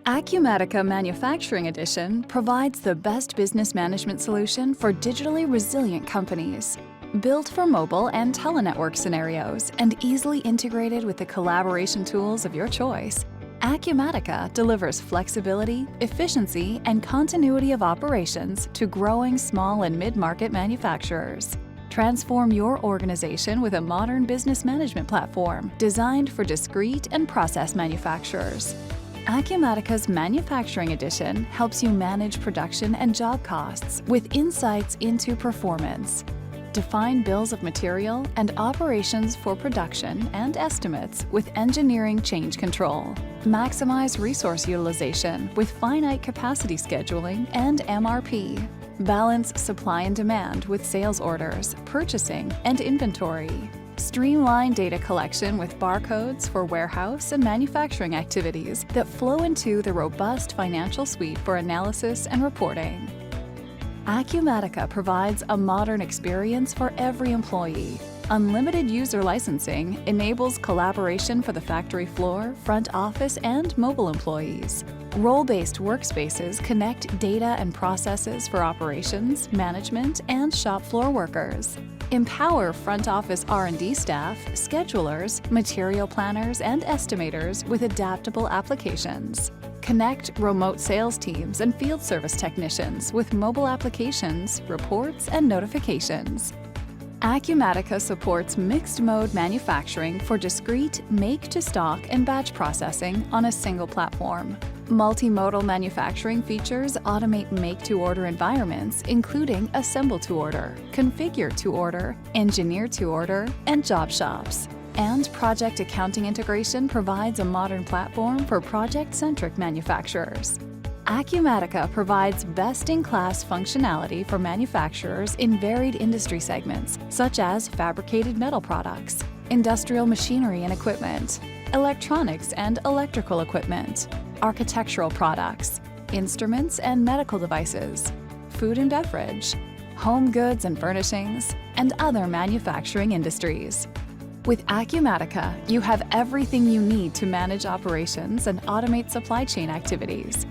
Acumatica Manufacturing Edition provides the best business management solution for digitally resilient companies. Built for mobile and telenetwork scenarios and easily integrated with the collaboration tools of your choice, Acumatica delivers flexibility, efficiency, and continuity of operations to growing small and mid-market manufacturers. Transform your organization with a modern business management platform designed for discrete and process manufacturers. Acumatica's Manufacturing Edition helps you manage production and job costs with insights into performance. Define bills of material and operations for production and estimates with engineering change control. Maximize resource utilization with finite capacity scheduling and MRP. Balance supply and demand with sales orders, purchasing, and inventory. Streamline data collection with barcodes for warehouse and manufacturing activities that flow into the robust financial suite for analysis and reporting. Acumatica provides a modern experience for every employee. Unlimited user licensing enables collaboration for the factory floor, front office, and mobile employees. Role-based workspaces connect data and processes for operations, management, and shop floor workers. Empower front office R&D staff, schedulers, material planners, and estimators with adaptable applications. Connect remote sales teams and field service technicians with mobile applications, reports, and notifications. Acumatica supports mixed-mode manufacturing for discrete make-to-stock and batch processing on a single platform. Multimodal manufacturing features automate make-to-order environments, including assemble-to-order, configure-to-order, engineer-to-order, and job shops. And project accounting integration provides a modern platform for project-centric manufacturers. Acumatica provides best-in-class functionality for manufacturers in varied industry segments, such as fabricated metal products, industrial machinery and equipment, electronics and electrical equipment, architectural products, instruments and medical devices, food and beverage, home goods and furnishings, and other manufacturing industries. With Acumatica, you have everything you need to manage operations and automate supply chain activities.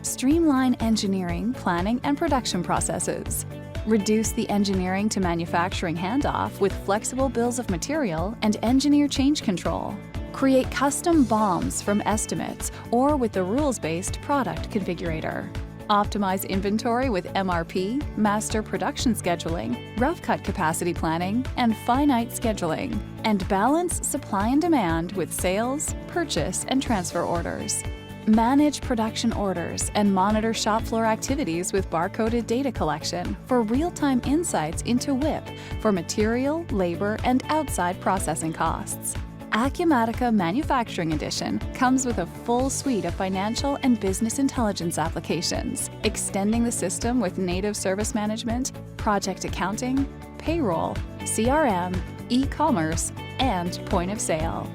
Streamline engineering, planning, and production processes. Reduce the engineering to manufacturing handoff with flexible bills of material and engineer change control. Create custom BOMs from estimates or with the rules-based product configurator. Optimize inventory with MRP, master production scheduling, rough cut capacity planning, and finite scheduling. And balance supply and demand with sales, purchase, and transfer orders. Manage production orders and monitor shop floor activities with barcoded data collection for real-time insights into WIP for material, labor, and outside processing costs. Acumatica Manufacturing Edition comes with a full suite of financial and business intelligence applications, extending the system with native service management, project accounting, payroll, CRM, e-commerce, and point of sale.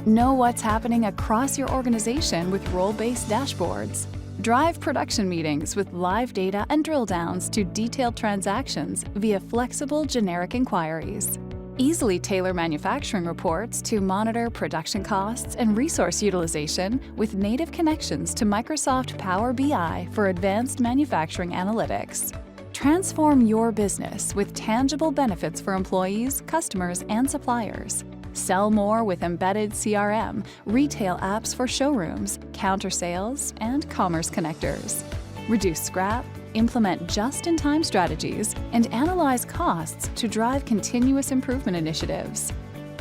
Know what's happening across your organization with role-based dashboards. Drive production meetings with live data and drill downs to detailed transactions via flexible generic inquiries. Easily tailor manufacturing reports to monitor production costs and resource utilization with native connections to Microsoft Power BI for advanced manufacturing analytics. Transform your business with tangible benefits for employees, customers, and suppliers. Sell more with embedded CRM, retail apps for showrooms, counter sales, and commerce connectors. Reduce scrap, implement just-in-time strategies, and analyze costs to drive continuous improvement initiatives.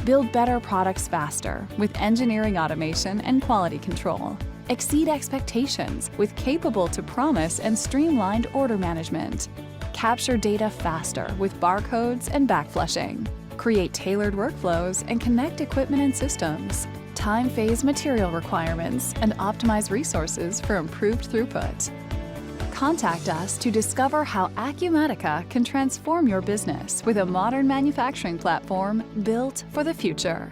Build better products faster with engineering automation and quality control. Exceed expectations with capable to promise and streamlined order management. Capture data faster with barcodes and backflushing. Create tailored workflows and connect equipment and systems. Time phase material requirements and optimize resources for improved throughput. Contact us to discover how Acumatica can transform your business with a modern manufacturing platform built for the future.